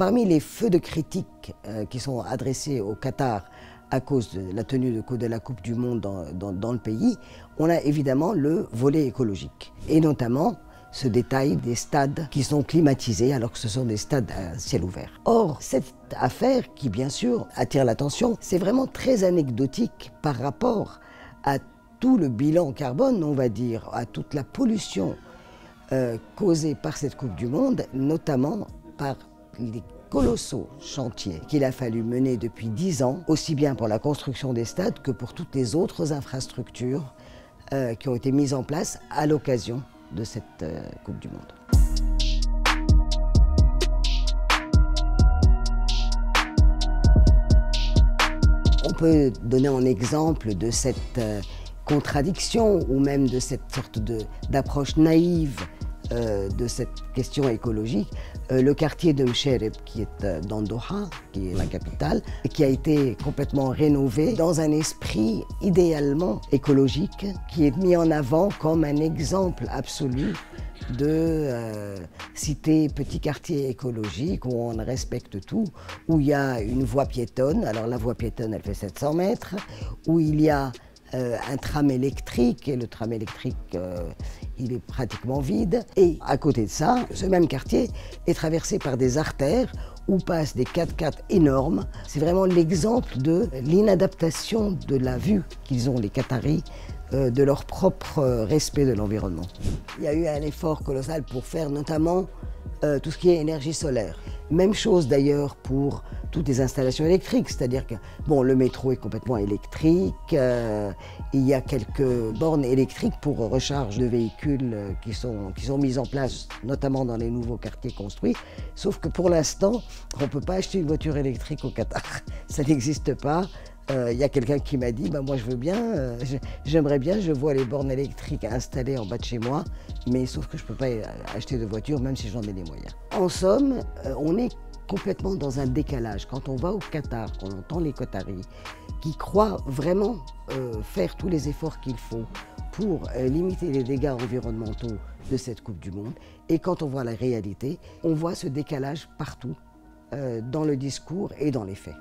Parmi les feux de critique qui sont adressés au Qatar à cause de la tenue de la Coupe du Monde dans le pays, on a évidemment le volet écologique. Et notamment ce détail des stades qui sont climatisés alors que ce sont des stades à ciel ouvert. Or, cette affaire qui bien sûr attire l'attention, c'est vraiment très anecdotique par rapport à tout le bilan carbone, on va dire, à toute la pollution causée par cette Coupe du Monde, notamment par les colossaux chantiers qu'il a fallu mener depuis 10 ans, aussi bien pour la construction des stades que pour toutes les autres infrastructures qui ont été mises en place à l'occasion de cette Coupe du Monde. On peut donner un exemple de cette contradiction ou même de cette sorte d'approche naïve de cette question écologique, le quartier de Mchereb qui est dans Doha, qui est la capitale, et qui a été complètement rénové dans un esprit idéalement écologique, qui est mis en avant comme un exemple absolu de cité petit quartier écologique où on respecte tout, où il y a une voie piétonne, alors la voie piétonne elle fait 700 mètres, où il y a un tram électrique, et le tram électrique il est pratiquement vide. Et à côté de ça, ce même quartier est traversé par des artères où passent des 4x4 énormes. C'est vraiment l'exemple de l'inadaptation de la vue qu'ils ont, les Qataris, de leur propre respect de l'environnement. Il y a eu un effort colossal pour faire notamment tout ce qui est énergie solaire. Même chose d'ailleurs pour toutes les installations électriques, c'est-à-dire que bon, le métro est complètement électrique, il y a quelques bornes électriques pour recharge de véhicules qui sont mises en place, notamment dans les nouveaux quartiers construits, sauf que pour l'instant, on ne peut pas acheter une voiture électrique au Qatar, ça n'existe pas. Il y a quelqu'un qui m'a dit, moi je veux bien, j'aimerais bien, je vois les bornes électriques installées en bas de chez moi, mais sauf que je ne peux pas acheter de voiture, même si j'en ai les moyens. En somme, on est complètement dans un décalage. Quand on va au Qatar, qu'on entend les Qataris, qui croient vraiment faire tous les efforts qu'il faut pour limiter les dégâts environnementaux de cette Coupe du Monde, et quand on voit la réalité, on voit ce décalage partout, dans le discours et dans les faits.